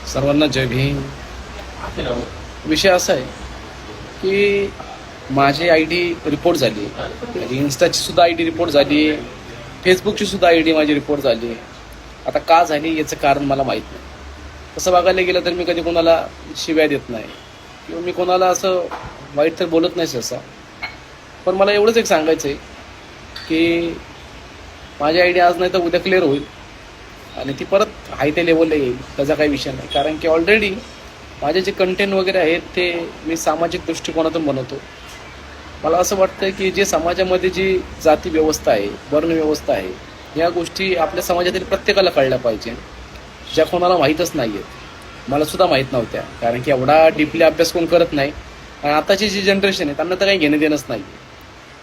सर्वांना जय भीम. विषय असा आहे की माझी आय डी रिपोर्ट झाली, म्हणजे इन्स्टाची सुद्धा आय डी रिपोर्ट झाली, फेसबुकची सुद्धा आय डी माझी रिपोर्ट झाली. आता का झाली याचं कारण मला माहीत नाही. तसं बघायला गेलं तर मी कधी कोणाला शिव्या देत नाही किंवा मी कोणाला असं वाईट तर बोलत नाही सहसा. पण मला एवढंच एक सांगायचं आहे की माझी आय डी आज नाही तर उद्या क्लिअर होईल आणि ती परत हाय ते लेवलला येईल, त्याचा काही विषय नाही. कारण की ऑलरेडी माझे जे कंटेंट वगैरे आहेत ते मी सामाजिक दृष्टिकोनातून बनवतो. मला असं वाटतं की जे समाजामध्ये जी जाती व्यवस्था आहे, वर्ण व्यवस्था आहे, या गोष्टी आपल्या समाजातील प्रत्येकाला कळल्या पाहिजे, ज्या कोणाला माहीतच नाही आहेत. मला सुद्धा माहीत नव्हत्या, कारण की एवढा डीपली अभ्यास कोण करत नाही. आणि आताची जी जनरेशन आहे त्यांना तर काही घेणं देणंच नाही.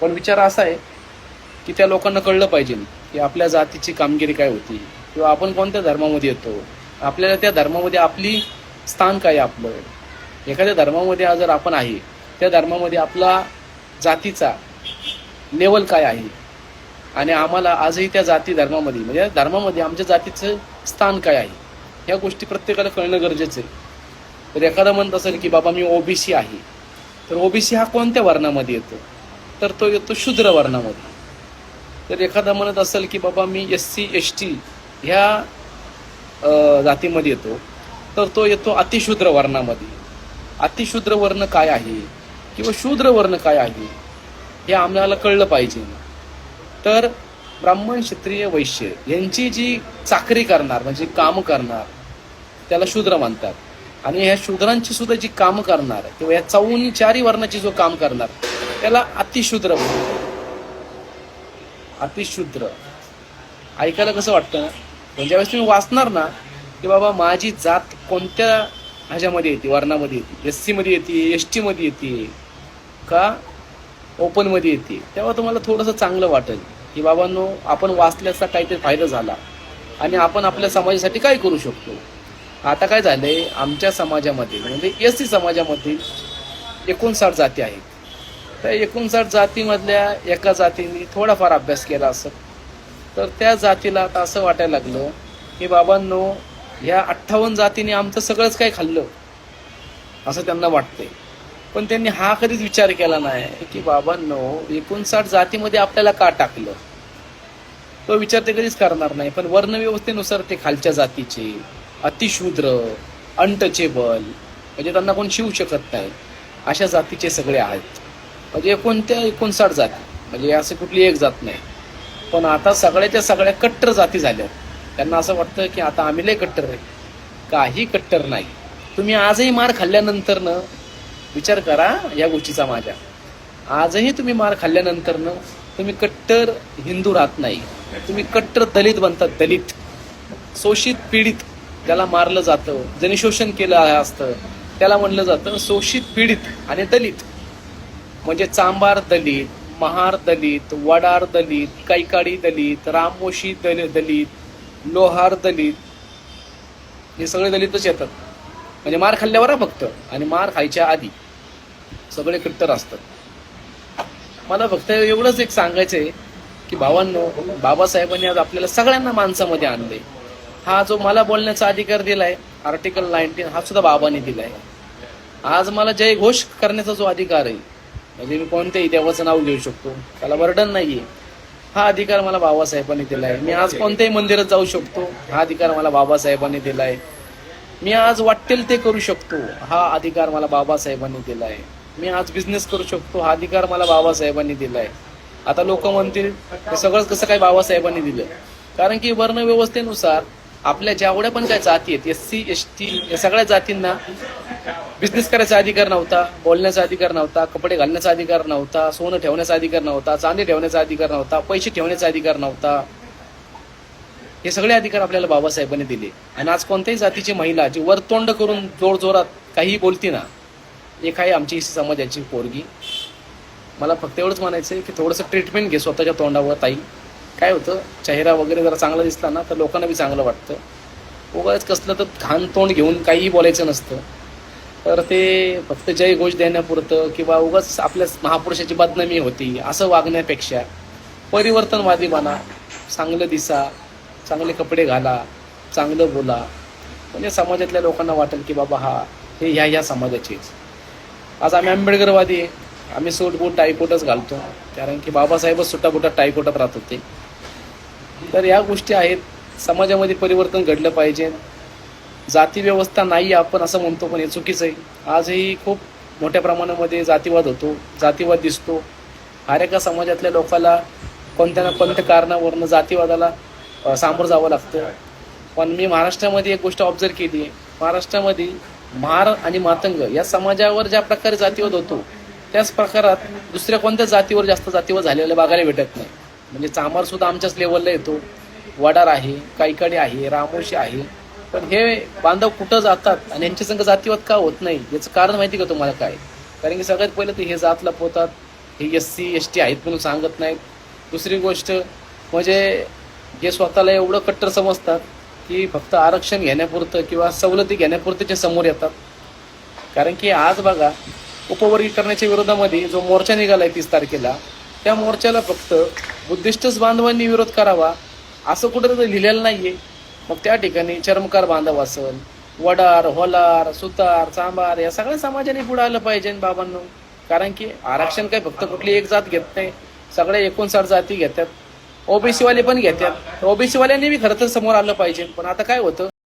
पण विचार असा आहे की त्या लोकांना कळलं पाहिजे की आपल्या जातीची कामगिरी काय होती किंवा आपण कोणत्या धर्मामध्ये येतो, आपल्याला त्या धर्मामध्ये आपली स्थान काय आहे. आपलं एखाद्या धर्मामध्ये जर आपण आहे, त्या धर्मामध्ये आपला जातीचा लेवल काय आहे आणि आम्हाला आजही त्या जाती धर्मामध्ये म्हणजे धर्मामध्ये आमच्या जातीचं स्थान काय आहे, ह्या गोष्टी प्रत्येकाला कळणं गरजेचं आहे. तर एखादा म्हणत असेल की बाबा मी ओबीसी आहे, तर ओबीसी हा कोणत्या वर्णामध्ये येतो, तर तो येतो शूद्र वर्णामध्ये. तर एखादा म्हणत असेल की बाबा मी SC ST ह्या जातीमध्ये येतो, तर तो येतो अतिशूद्र वर्णामध्ये. अतिशूद्र वर्ण काय आहे किंवा शूद्र वर्ण काय आहे हे आम्हाला कळलं पाहिजे. तर ब्राह्मण, क्षत्रिय, वैश्य यांची जी चाकरी करणार म्हणजे काम करणार त्याला शूद्र म्हणतात. आणि ह्या शूद्रांची सुद्धा जी कामं करणार किंवा या चारही वर्णाची जो काम करणार त्याला अतिशूद्र म्हणतात. अतिशूद्र ऐकायला कसं वाटतं ना, पण ज्यावेळेस तुम्ही वाचणार ना की बाबा माझी जात कोणत्या ह्याच्यामध्ये येते, वर्णामध्ये येते, SC मध्ये येते, ST मध्ये येते का ओपनमध्ये येते, तेव्हा तुम्हाला थोडंसं चांगलं वाटेल की बाबांनो आपण वाचल्याचा काहीतरी फायदा झाला आणि आपण आपल्या समाजासाठी काय करू शकतो. आता काय झालंय, आमच्या समाजामध्ये म्हणजे SC समाजामध्ये 59 जाती आहेत. त्या 59 जातीमधल्या एका जातीने थोडाफार अभ्यास केला असेल तर त्या जातीला आता असं वाटायला लागलं की बाबांनो ह्या 58 जातीने आमचं सगळंच काय खाल्लं असं त्यांना वाटतंय. पण त्यांनी हा कधीच विचार केला नाही की बाबांनो 59 जातीमध्ये आपल्याला का टाकलं, तो विचार ते कधीच करणार नाही. पण वर्णव्यवस्थेनुसार ते खालच्या जातीचे, अतिशूद्र, अनटचेबल म्हणजे त्यांना कोण शिवू शकत नाही अशा जातीचे सगळे आहेत. म्हणजे कोणत्या 59 जाती म्हणजे असं कुठली एक जात नाही. पण आता सगळ्याच्या सगळ्या कट्टर जाती झाल्या. त्यांना असं वाटतं की आता आम्ही लय कट्टर आहे. काही कट्टर नाही. तुम्ही आजही मार खाल्ल्यानंतरनं विचार करा या गोष्टीचा माझ्या, आजही तुम्ही मार खाल्ल्यानंतरनं तुम्ही कट्टर हिंदू राहत नाही, तुम्ही कट्टर दलित बनतात. दलित, शोषित, पीडित ज्याला मारलं जातं, ज्याने शोषण केलं असतं त्याला म्हणलं जातं शोषित, पीडित आणि दलित. म्हणजे चांभार दलित, महार दलित, वडार दलित, कैकाडी दलित, रामोशी दलित, लोहार दलित, हे सगळे दलितच येतात. म्हणजे मार खाल्ल्यावर फक्त, आणि मार खायच्या आधी सगळे कट्टर असतात. मला फक्त एवढंच एक सांगायचं आहे की भावांनो, बाबासाहेबांनी आज आपल्याला सगळ्यांना माणसामध्ये आणले. हा जो मला बोलण्याचा अधिकार दिलाय आर्टिकल 19 हा सुद्धा बाबांनी दिलाय. आज मला जय घोष करण्याचा जो अधिकार आहे म्हणजे मी कोणत्याही देवाचं नाव घेऊ शकतो, त्याला वर्णन नाहीये, हा अधिकार मला बाबासाहेबांनी दिलाय. मी आज कोणत्याही मंदिरात जाऊ शकतो, हा अधिकार मला बाबासाहेबांनी दिलाय. मी आज वाटेल ते करू शकतो, हा अधिकार मला बाबासाहेबांनी दिलाय. मी आज बिझनेस करू शकतो, हा अधिकार मला बाबासाहेबांनी दिलाय. आता लोक म्हणतील हे सगळंच कसं काय बाबासाहेबांनी दिलं, कारण की वर्णव्यवस्थेनुसार आपल्या जेवढ्या पण काय जाती आहेत SC ST या सगळ्या जातींना बिझनेस करायचा अधिकार नव्हता, बोलण्याचा अधिकार नव्हता, कपडे घालण्याचा अधिकार नव्हता, सोनं ठेवण्याचा अधिकार नव्हता, चांदी ठेवण्याचा अधिकार नव्हता, पैसे ठेवण्याचा अधिकार नव्हता. हे सगळे अधिकार आपल्याला बाबासाहेबांनी दिले. आणि आज कोणत्याही जातीची महिला जी वरतोंड करून जोरजोरात काही बोलती ना, एक आहे आमची SC समाजाची पोरगी, मला फक्त एवढंच म्हणायचं आहे की थोडंसं ट्रीटमेंट घे स्वतःच्या तोंडावर ताई. काय होतं, चेहरा वगैरे जरा चांगला दिसला ना तर लोकांना बी चांगलं वाटतं. उगाच कसलं तर घाण तोंड घेऊन काहीही बोलायचं नसतं. तर ते फक्त जय घोष देण्यापुरतं किंवा उगाच आपल्या महापुरुषाची बदनामी होती असं वागण्यापेक्षा परिवर्तनवादी बना, चांगलं दिसा, चांगले कपडे घाला, चांगलं बोला. म्हणजे समाजातल्या लोकांना वाटेल की बाबा हा हे ह्या समाजाचेच. आज आम्ही आंबेडकरवादी आहे, आम्ही सूटबूट टायकोटच घालतो, कारण की बाबासाहेबच सुटाबुटात टायकोटात राहत होते. तर या गोष्टी आहेत, समाजामध्ये परिवर्तन घडलं पाहिजे. जाती व्यवस्था नाही आपण असं म्हणतो, पण हे चुकीचं आहे. आजही खूप मोठ्या प्रमाणामध्ये जातीवाद होतो, जातीवाद दिसतो. हर एका समाजातल्या लोकांना कोणत्या ना कोणत्या कारणावरनं जातीवादाला सामोरं जावं लागतं. पण मी महाराष्ट्रामध्ये एक गोष्ट ऑब्झर्व केली आहे, महाराष्ट्रामध्ये महार आणि मातंग या समाजावर ज्या प्रकारे जातीवाद होतो, त्याच प्रकारात दुसऱ्या कोणत्या जातीवर जास्त जातीवाद झालेलं बघायला भेटत नाही. म्हणजे चांभार सुद्धा आमच्याच लेवलला येतो, वडार आहे, काईकडे आहे, रामोशी आहे. पण हे बांधव कुठं जातात आणि यांच्या संग जातीवाद का होत नाही, याचं कारण माहिती का तुम्हाला काय? कारण की सगळ्यात पहिलं तर हे जात लपवतात, हे SC ST आहेत म्हणून सांगत नाहीत. दुसरी गोष्ट म्हणजे हे स्वतःला एवढं कट्टर समजतात की फक्त आरक्षण घेण्यापुरतं किंवा सवलती घेण्यापुरतं ते समोर येतात. कारण की आज बघा, उपवर्गीकरणाच्या विरोधामध्ये जो मोर्चा निघालाय 30 तारखेला, त्या मोर्चाला फक्त बुद्धिस्टच बांधवांनी विरोध करावा असं कुठं लिहिलेलं नाहीये. मग त्या ठिकाणी चर्मकार बांधव असेल, वडार, होलार, सुतार, चांभार या सगळ्या समाजाने पुढे आलं पाहिजे बाबांनो. कारण की आरक्षण काय फक्त कुठली एक जात घेत नाही, सगळ्या 59 जाती घेतात, OBC वाले पण घेतात. OBC वाल्यांनी बी खरं तर समोर आलं पाहिजे. पण आता काय होतं,